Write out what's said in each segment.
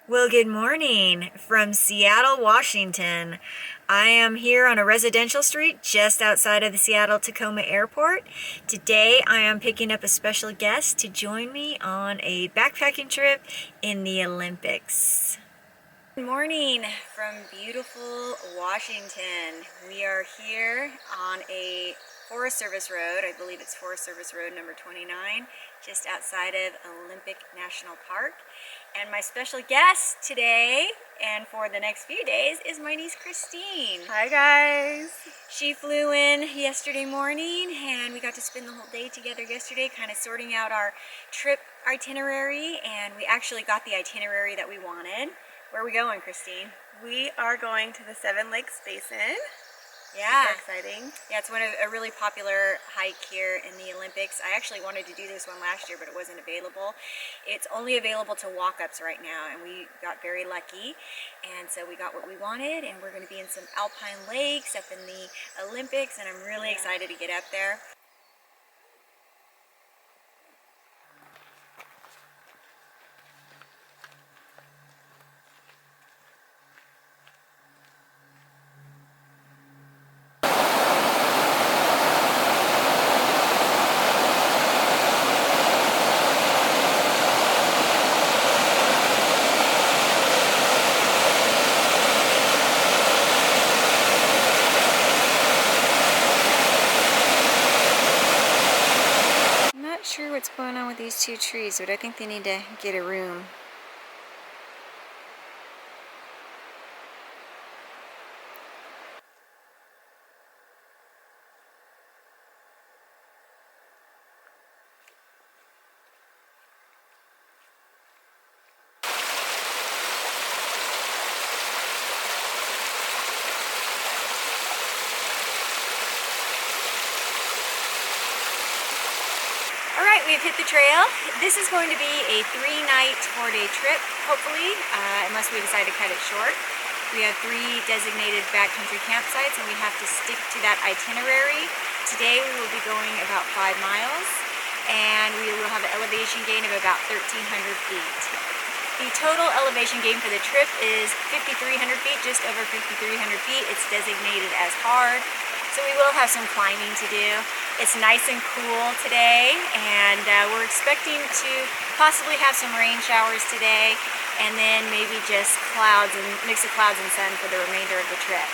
Well, good morning from Seattle, Washington. I am here on a residential street just outside of the Seattle-Tacoma Airport. Today I am picking up a special guest to join me on a backpacking trip in the Olympics. Good morning from beautiful Washington. We are here on a Forest Service Road. I believe it's Forest Service Road number 29, just outside of Olympic National Park. And my special guest today and for the next few days is my niece Christine. Hi guys. She flew in yesterday morning and we got to spend the whole day together yesterday kind of sorting out our trip itinerary, and we actually got the itinerary that we wanted. Where are we going, Christine? We are going to the Seven Lakes Basin. Yeah. Super exciting. Yeah, it's a really popular hike here in the Olympics. I actually wanted to do this one last year, but it wasn't available. It's only available to walk-ups right now, and we got very lucky. And so we got what we wanted, and we're going to be in some alpine lakes up in the Olympics, and I'm really excited to get up there. Not sure what's going on with these two trees, but I think they need to get a room. Alright, we've hit the trail. This is going to be a 3-night, 4-day trip, hopefully, unless we decide to cut it short. We have 3 designated backcountry campsites and we have to stick to that itinerary. Today we will be going about 5 miles and we will have an elevation gain of about 1,300 feet. The total elevation gain for the trip is 5,300 feet, just over 5,300 feet. It's designated as hard, so we will have some climbing to do. It's nice and cool today, and we're expecting to possibly have some rain showers today, and then maybe just clouds and mix of clouds and sun for the remainder of the trip.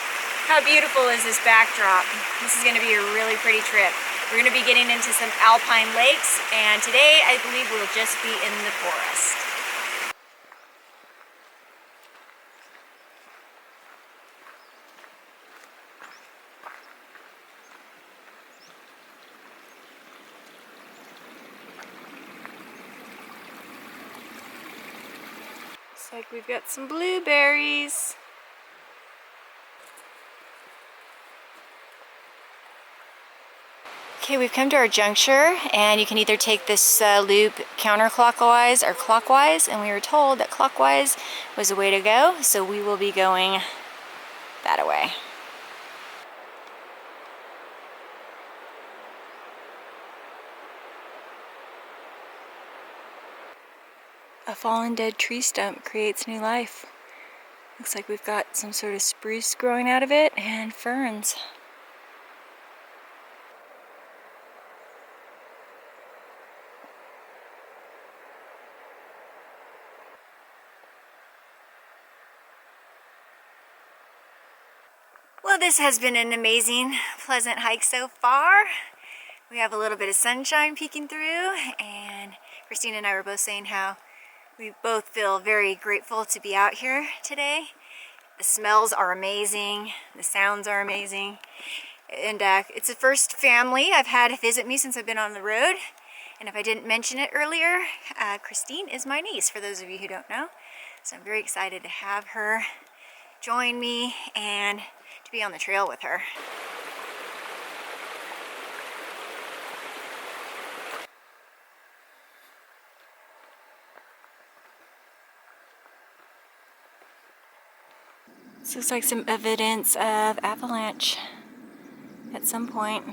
How beautiful is this backdrop? This is going to be a really pretty trip. We're going to be getting into some alpine lakes, and today I believe we'll just be in the forest. Looks like we've got some blueberries. Okay, we've come to our juncture, and you can either take this loop counterclockwise or clockwise, and we were told that clockwise was the way to go, so we will be going that way. A fallen dead tree stump creates new life. Looks like we've got some sort of spruce growing out of it and ferns. Well, this has been an amazing, pleasant hike so far. We have a little bit of sunshine peeking through, and Christine and I were both saying how we both feel very grateful to be out here today. The smells are amazing, the sounds are amazing, and it's the first family I've had visit me since I've been on the road. And if I didn't mention it earlier, Christine is my niece, for those of you who don't know. So I'm very excited to have her join me and to be on the trail with her. This looks like some evidence of avalanche at some point.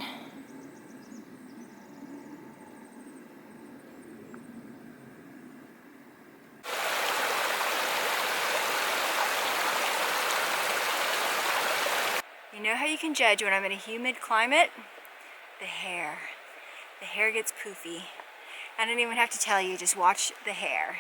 know how you can judge when I'm in a humid climate? The hair. The hair gets poofy. I don't even have to tell you, just watch the hair.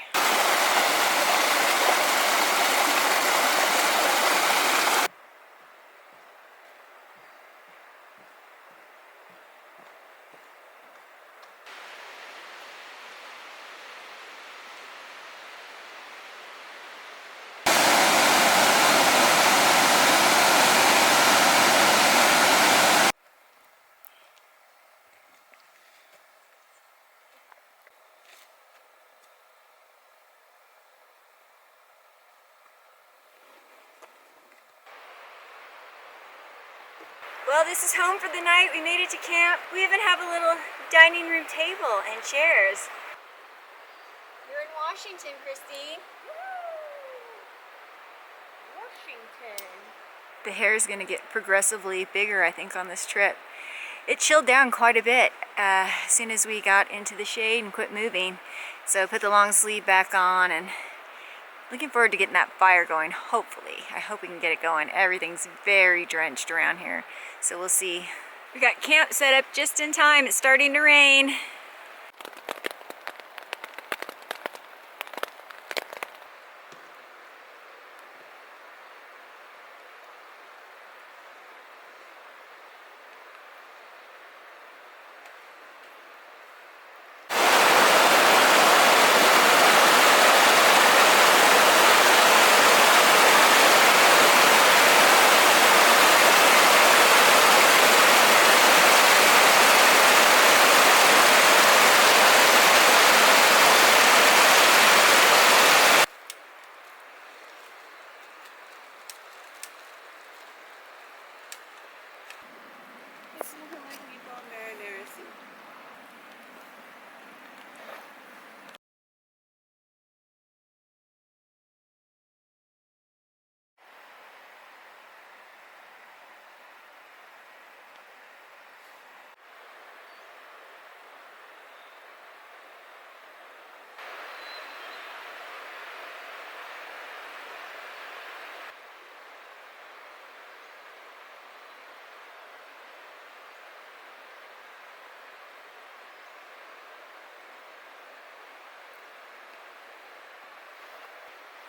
Well, this is home for the night. We made it to camp. We even have a little dining room table and chairs. You're in Washington, Christine. Washington. The hair is going to get progressively bigger, I think, on this trip. It chilled down quite a bit as soon as we got into the shade and quit moving. So put the long sleeve back on and looking forward to getting that fire going, hopefully. I hope we can get it going. Everything's very drenched around here, so we'll see. We got camp set up just in time. It's starting to rain.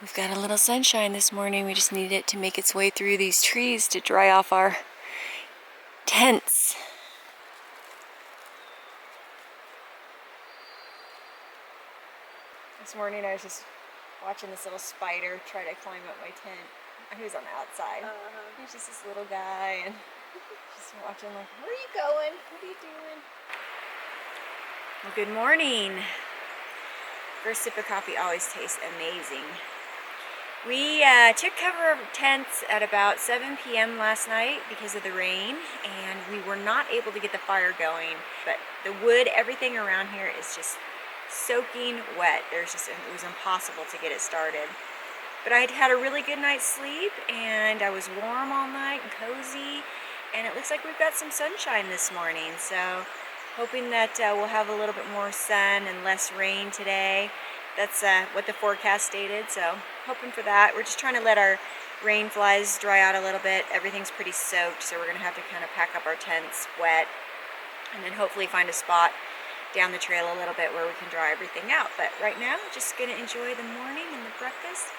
We've got a little sunshine this morning. We just need it to make its way through these trees to dry off our tents. This morning I was just watching this little spider try to climb up my tent. He was on the outside. He was just this little guy and just watching like, where are you going? What are you doing? Well, good morning. First sip of coffee always tastes amazing. We took cover of tents at about 7 p.m. last night because of the rain, and we were not able to get the fire going. But the wood, everything around here is just soaking wet. It was impossible to get it started. But I had a really good night's sleep, and I was warm all night and cozy, and it looks like we've got some sunshine this morning. So hoping that we'll have a little bit more sun and less rain today. That's what the forecast stated, so hoping for that. We're just trying to let our rain flies dry out a little bit. Everything's pretty soaked, so we're going to have to kind of pack up our tents wet and then hopefully find a spot down the trail a little bit where we can dry everything out. But right now, just going to enjoy the morning and the breakfast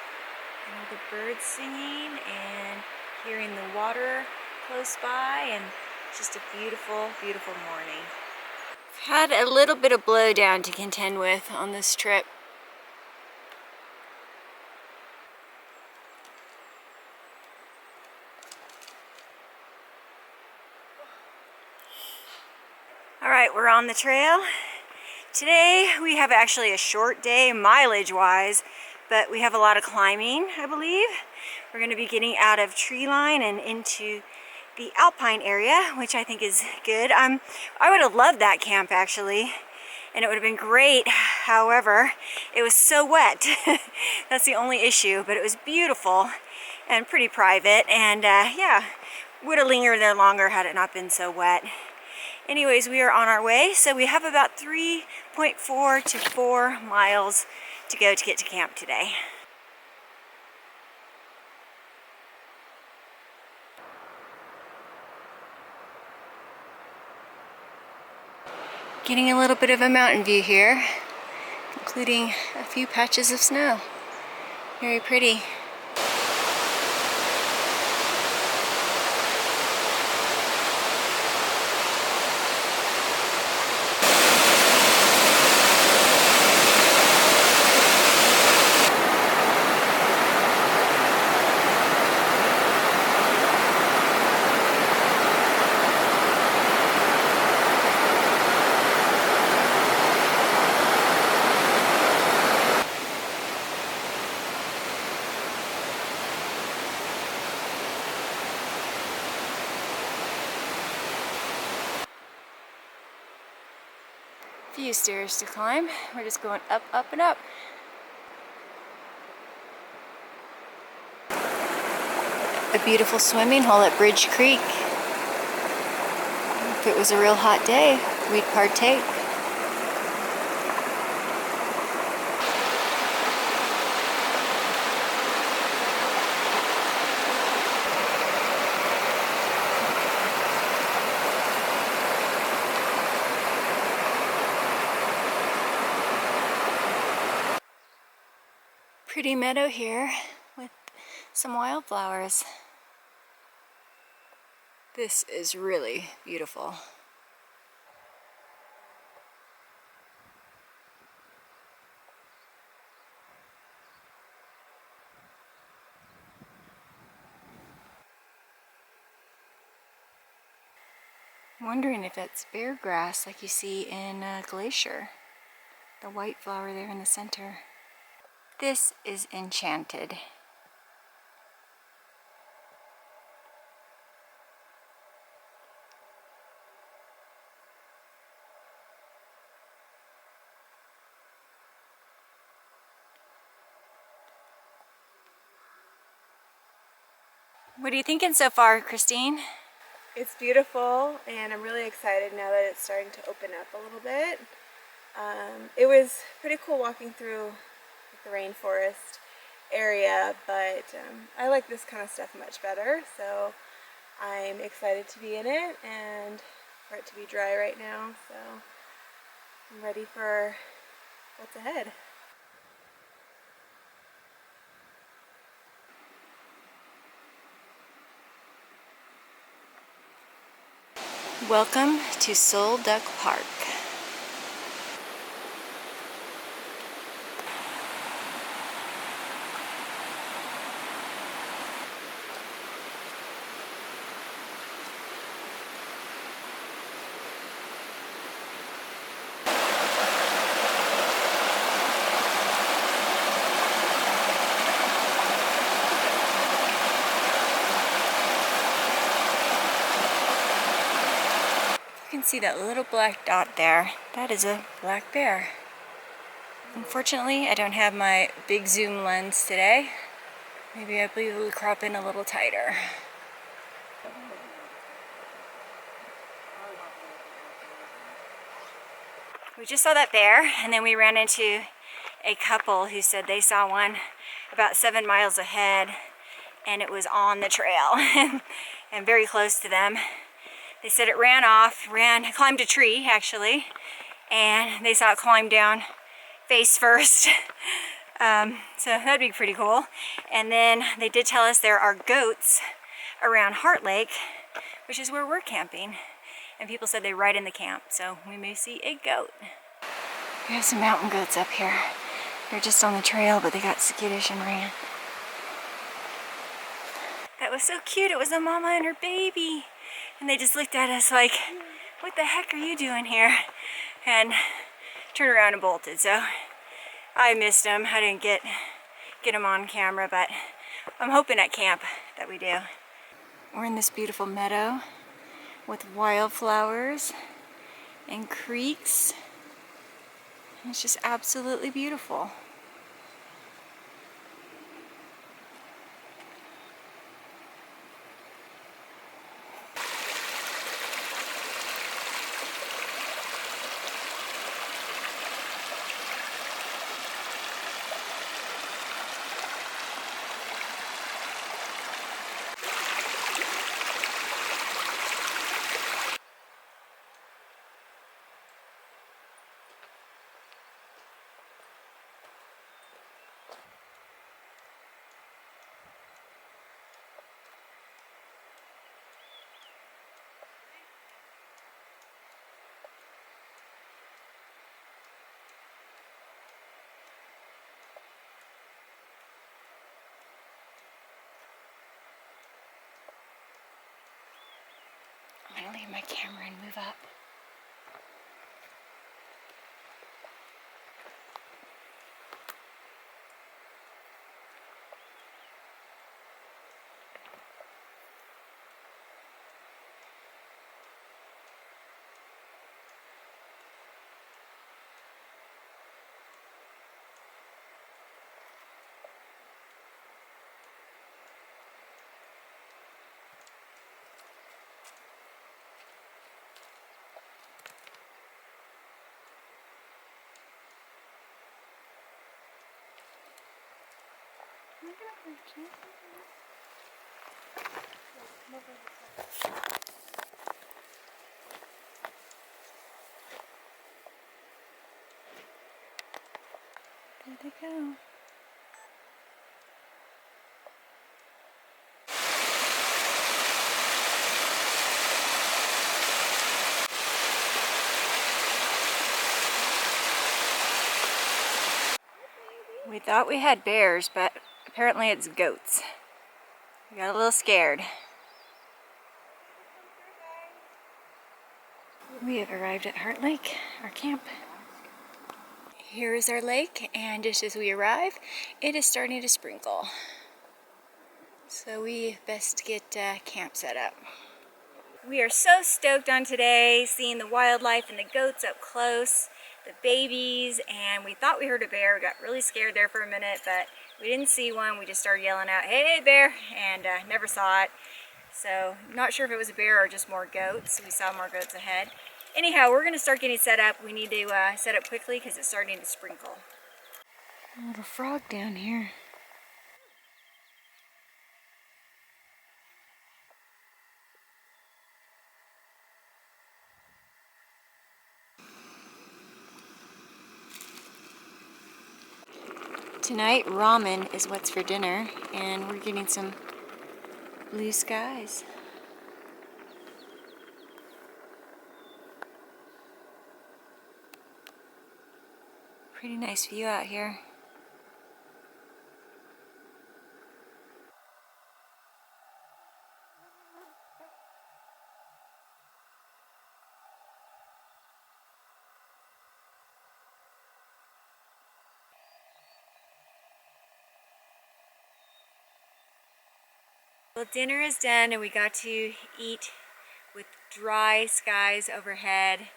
and all the birds singing and hearing the water close by, and just a beautiful, beautiful morning. Had a little bit of blowdown to contend with on this trip. All right, we're on the trail. Today we have actually a short day mileage-wise, but we have a lot of climbing, I believe. We're going to be getting out of tree line and into the alpine area, which I think is good. I would have loved that camp actually, and it would have been great. However, it was so wet. That's the only issue, but it was beautiful and pretty private, and yeah, would have lingered there longer had it not been so wet. Anyways, we are on our way, so we have about 3.4 to 4 miles to go to get to camp today. Getting a little bit of a mountain view here, including a few patches of snow. Very pretty. Few stairs to climb. We're just going up, up, and up. A beautiful swimming hole at Bridge Creek. If it was a real hot day, we'd partake. Pretty meadow here with some wildflowers. This is really beautiful. I'm wondering if that's bear grass like you see in a glacier. The white flower there in the center. This is enchanted. What are you thinking so far, Christine? It's beautiful, and I'm really excited now that it's starting to open up a little bit. It was pretty cool walking through the rainforest area, but I like this kind of stuff much better, so I'm excited to be in it and for it to be dry right now, so I'm ready for what's ahead. Welcome to Soul Duck Park. You can see that little black dot there. That is a black bear. Unfortunately, I don't have my big zoom lens today. Maybe I'll be able to crop in a little tighter. We just saw that bear, and then we ran into a couple who said they saw one about 7 miles ahead, and it was on the trail and very close to them. They said it ran off, climbed a tree actually, and they saw it climb down face first. So that'd be pretty cool. And then they did tell us there are goats around Heart Lake, which is where we're camping. And people said they ride in the camp, so we may see a goat. We have some mountain goats up here. They're just on the trail, but they got skittish and ran. That was so cute. It was a mama and her baby. And they just looked at us like, what the heck are you doing here? And turned around and bolted. So I missed them. I didn't get them on camera, but I'm hoping at camp that we do. We're in this beautiful meadow with wildflowers and creeks. It's just absolutely beautiful. gonna leave my camera and move up. There they go. We thought we had bears, but apparently it's goats. We got a little scared. We have arrived at Heart Lake, our camp. Here is our lake, and just as we arrive, it is starting to sprinkle. So we best get camp set up. We are so stoked on today, seeing the wildlife and the goats up close, the babies, and we thought we heard a bear. We got really scared there for a minute, but we didn't see one. We just started yelling out, "Hey, bear," and never saw it. So not sure if it was a bear or just more goats. We saw more goats ahead. Anyhow, we're gonna start getting set up. We need to set up quickly because it's starting to sprinkle. A little frog down here. Tonight, ramen is what's for dinner, and we're getting some blue skies. Pretty nice view out here. Well, dinner is done and we got to eat with dry skies overhead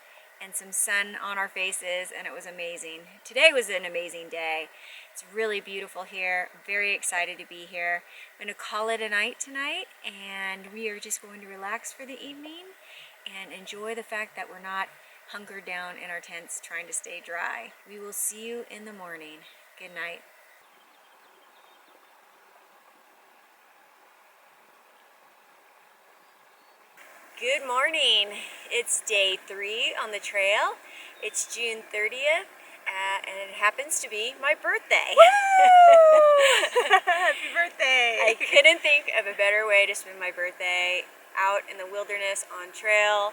and some sun on our faces, and it was amazing. Today was an amazing day. It's really beautiful here. I'm very excited to be here. I'm going to call it a night tonight, and we are just going to relax for the evening and enjoy the fact that we're not hunkered down in our tents trying to stay dry. We will see you in the morning. Good night. Good morning. It's day 3 on the trail. It's June 30th, and it happens to be my birthday. Happy birthday! I couldn't think of a better way to spend my birthday out in the wilderness on trail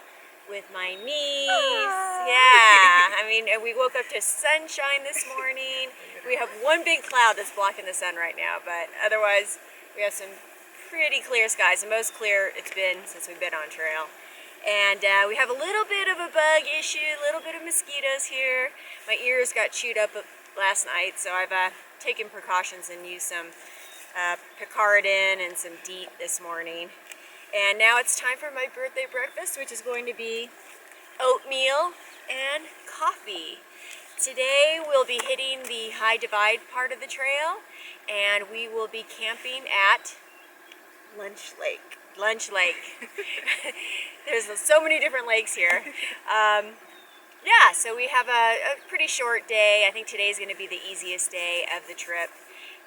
with my niece. Aww. Yeah, I mean, we woke up to sunshine this morning. We have one big cloud that's blocking the sun right now, but otherwise we have some pretty clear skies, the most clear it's been since we've been on trail. And we have a little bit of a bug issue, a little bit of mosquitoes here. My ears got chewed up last night, so I've taken precautions and used some picaridin and some DEET this morning. And now it's time for my birthday breakfast, which is going to be oatmeal and coffee. Today we'll be hitting the High Divide part of the trail, and we will be camping at Lunch Lake. There's so many different lakes here. Yeah, so we have a pretty short day. I think today's going to be the easiest day of the trip.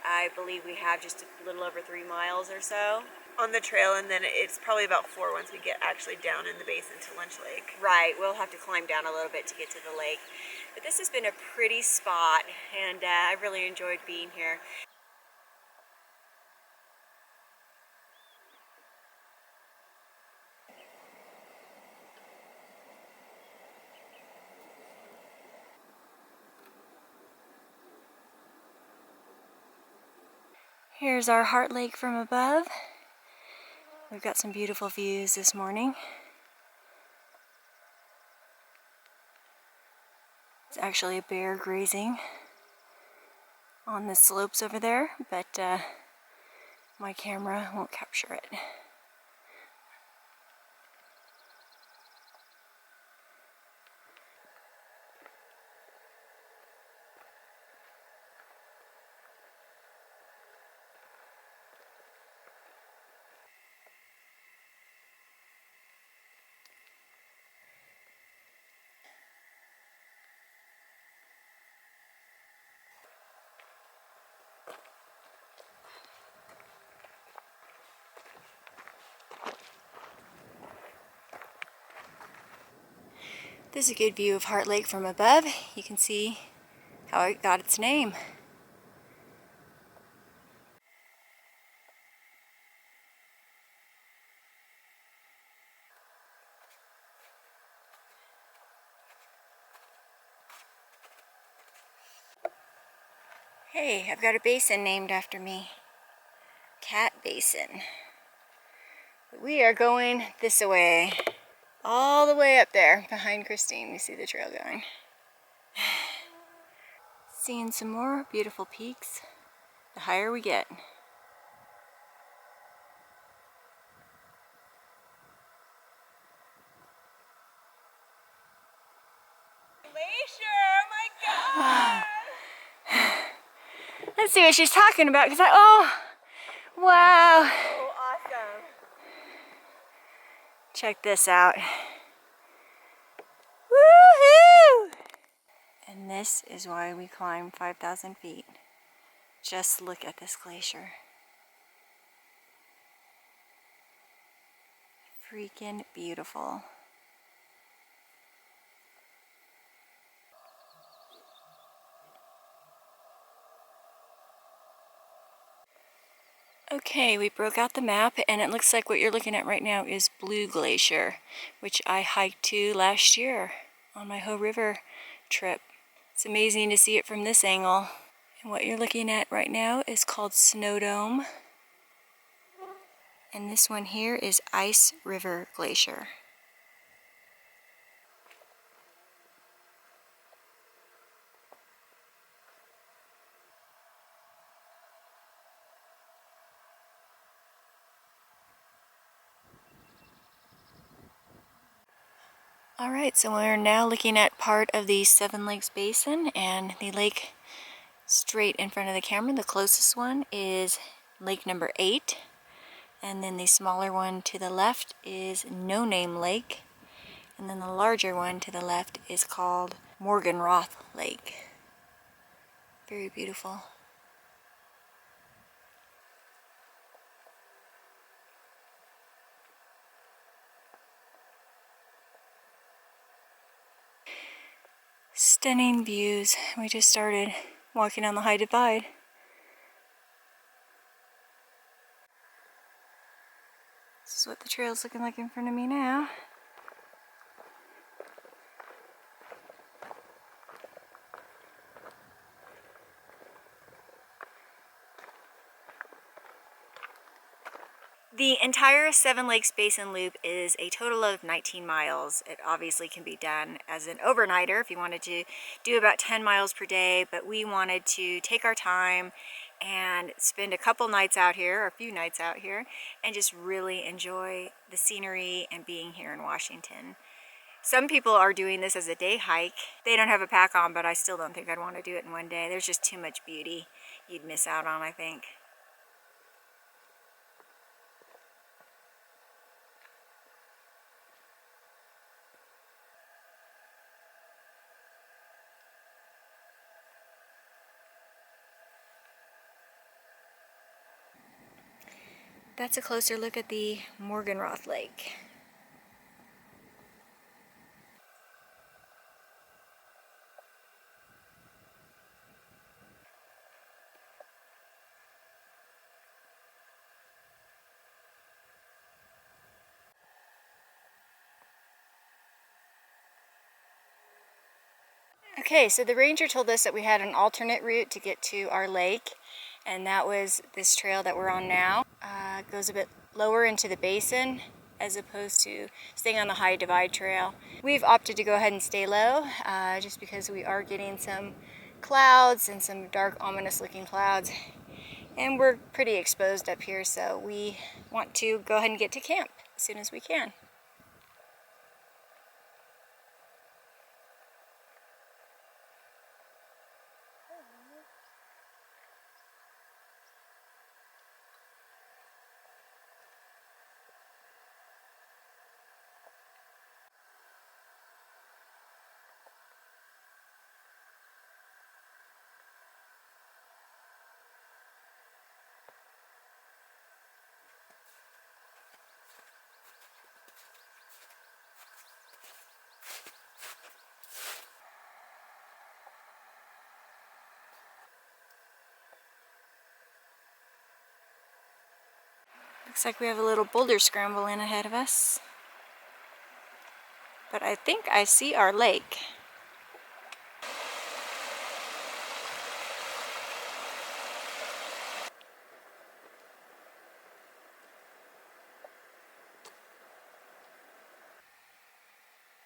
I believe we have just a little over 3 miles or so On the trail, and then it's probably about 4 once we get actually down in the basin to Lunch Lake. Right, we'll have to climb down a little bit to get to the lake. But this has been a pretty spot, and I really enjoyed being here. Here's our Heart Lake from above. We've got some beautiful views this morning. It's actually a bear grazing on the slopes over there, but my camera won't capture it. This is a good view of Heart Lake from above. You can see how it got its name. Hey, I've got a basin named after me. Cat Basin. We are going this way. All the way up there behind Christine. You see the trail going. Seeing some more beautiful peaks the higher we get. Glacier! Oh my god! Let's see what she's talking about, because oh, wow. Oh, awesome. Check this out. Woohoo! And this is why we climb 5,000 feet. Just look at this glacier. Freaking beautiful. Okay, we broke out the map, and it looks like what you're looking at right now is Blue Glacier, which I hiked to last year on my Hoh River trip. It's amazing to see it from this angle. And what you're looking at right now is called Snow Dome. And this one here is Ice River Glacier. Alright, so we're now looking at part of the Seven Lakes Basin, and the lake straight in front of the camera, the closest one, is lake number 8. And then the smaller one to the left is No Name Lake. And then the larger one to the left is called Morganroth Lake. Very beautiful. Stunning views. We just started walking on the High Divide. This is what the trail's looking like in front of me now. The entire Seven Lakes Basin Loop is a total of 19 miles. It obviously can be done as an overnighter if you wanted to do about 10 miles per day, but we wanted to take our time and spend a couple nights out here, or a few nights out here, and just really enjoy the scenery and being here in Washington. Some people are doing this as a day hike. They don't have a pack on, but I still don't think I'd want to do it in one day. There's just too much beauty you'd miss out on, I think. That's a closer look at the Morganroth Lake. Okay, so the ranger told us that we had an alternate route to get to our lake, and that was this trail that we're on now. It goes a bit lower into the basin, as opposed to staying on the high divide trail. We've opted to go ahead and stay low just because we are getting some clouds and some dark, ominous looking clouds. And we're pretty exposed up here, so we want to go ahead and get to camp as soon as we can. Looks like we have a little boulder scramble in ahead of us. But I think I see our lake.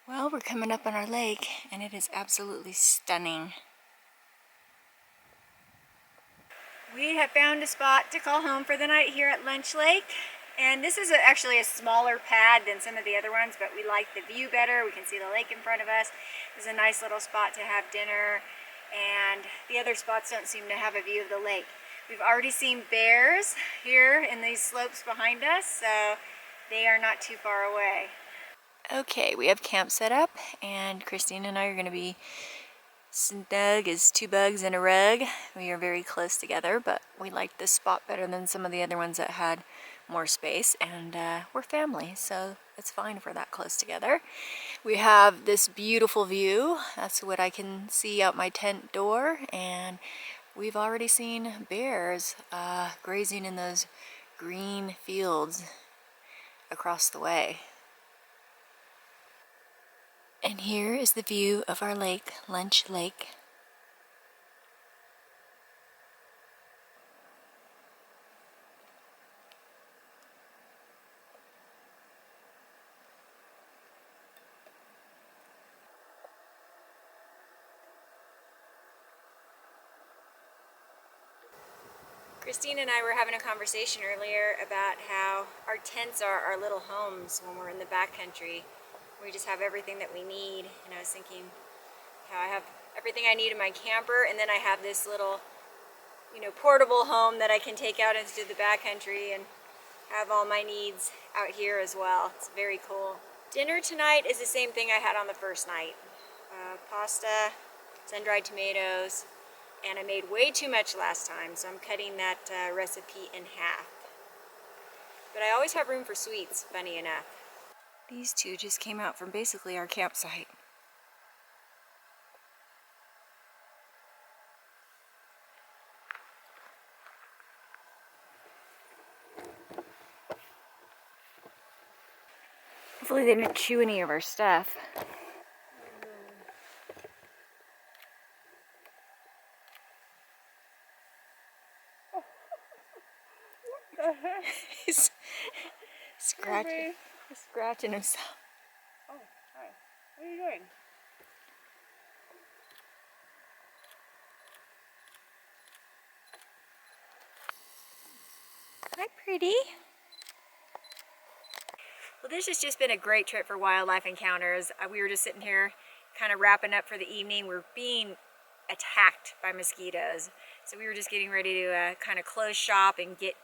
Well, we're coming up on our lake, and it is absolutely stunning. We have found a spot to call home for the night here at Lunch Lake. And this is actually a smaller pad than some of the other ones, but we like the view better. We can see the lake in front of us. This is a nice little spot to have dinner, and the other spots don't seem to have a view of the lake. We've already seen bears here in these slopes behind us, so they are not too far away. Okay, we have camp set up, and Christine and I are going to be snug as two bugs in a rug. We are very close together, but we like this spot better than some of the other ones that had more space, and we're family, so it's fine if we're that close together. We have this beautiful view. That's what I can see out my tent door, and we've already seen bears grazing in those green fields across the way. And here is the view of our lake, Lunch Lake. Christine and I were having a conversation earlier about how our tents are our little homes when we're in the backcountry. We just have everything that we need. And I was thinking how I have everything I need in my camper, and then I have this little, portable home that I can take out into the backcountry and have all my needs out here as well. It's very cool. Dinner tonight is the same thing I had on the first night. Pasta, sun-dried tomatoes, and I made way too much last time, so I'm cutting that recipe in half. But I always have room for sweets, funny enough. These two just came out from basically our campsite. Hopefully they didn't chew any of our stuff. He's scratching himself. Oh, hi. What are you doing? Hi, pretty. Well, this has just been a great trip for wildlife encounters. We were just sitting here kind of wrapping up for the evening. We're being attacked by mosquitoes. So we were just getting ready to kind of close shop and get,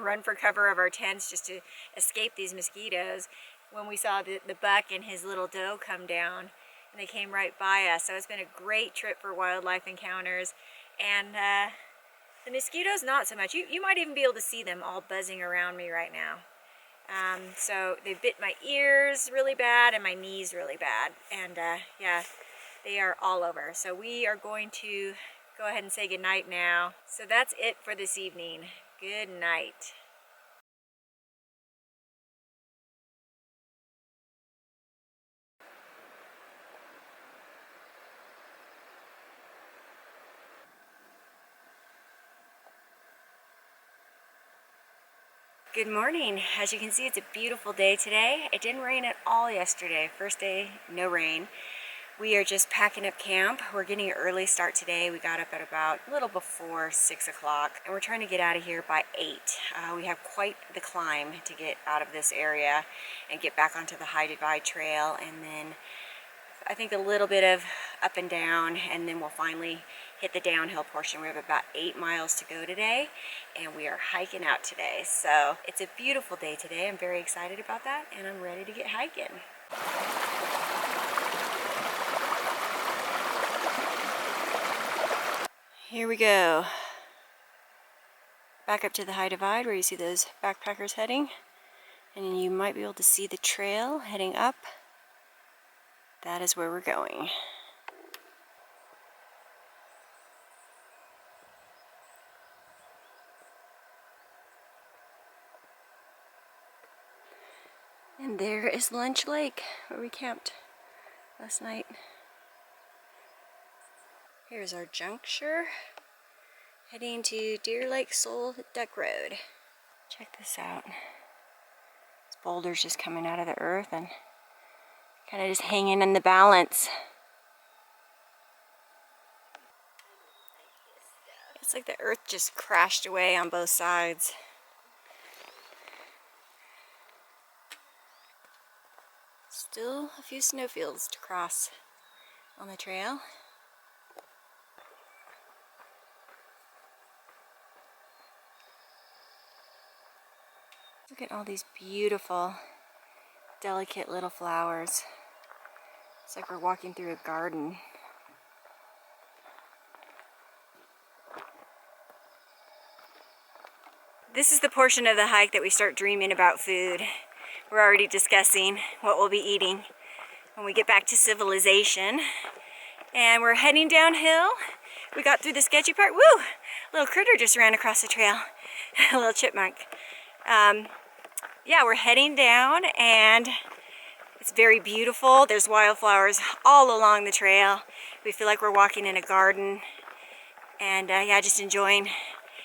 run for cover of our tents just to escape these mosquitoes when we saw the buck and his little doe come down, and they came right by us. So it's been a great trip for wildlife encounters. And the mosquitoes, not so much. You might even be able to see them all buzzing around me right now. So they bit my ears really bad and my knees really bad. And yeah, they are all over. So we are going to go ahead and say goodnight now. So that's it for this evening. Good night. Good morning. As you can see, it's a beautiful day today. It didn't rain at all yesterday. First day, no rain. We are just packing up camp. We're getting an early start today. We got up at about a little before 6 o'clock, and we're trying to get out of here by 8. We have quite the climb to get out of this area and get back onto the High Divide Trail, and then I think a little bit of up and down, and then we'll finally hit the downhill portion. We have about 8 miles to go today, and we are hiking out today. So it's a beautiful day today. I'm very excited about that, and I'm ready to get hiking. Here we go. Back up to the High Divide where you see those backpackers heading, and you might be able to see the trail heading up. That is where we're going. And there is Lunch Lake, where we camped last night. Here's our juncture, heading to Deer Lake Soul Duck Road. Check this out. This boulder's just coming out of the earth and kind of just hanging in the balance. It's like the earth just crashed away on both sides. Still a few snowfields to cross on the trail. Look at all these beautiful, delicate little flowers. It's like we're walking through a garden. This is the portion of the hike that we start dreaming about food. We're already discussing what we'll be eating when we get back to civilization. And we're heading downhill. We got through the sketchy part. Woo! A little critter just ran across the trail. A little chipmunk. Yeah, we're heading down, and it's very beautiful. There's wildflowers all along the trail. We feel like we're walking in a garden. And yeah, just enjoying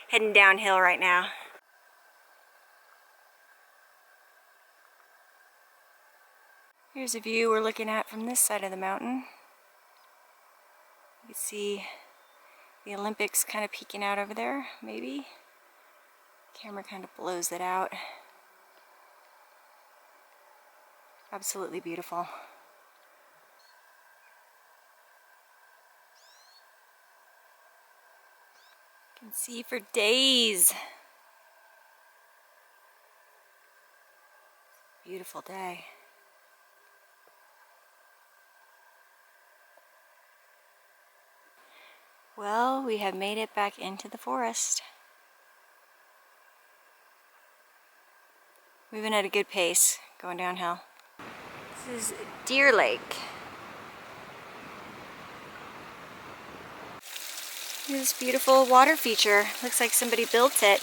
heading downhill right now. Here's a view we're looking at from this side of the mountain. You can see the Olympics kind of peeking out over there, maybe. Camera kind of blows it out. Absolutely beautiful. You can see for days. Beautiful day. Well, we have made it back into the forest. Moving at a good pace, going downhill. This is Deer Lake. This beautiful water feature. Looks like somebody built it.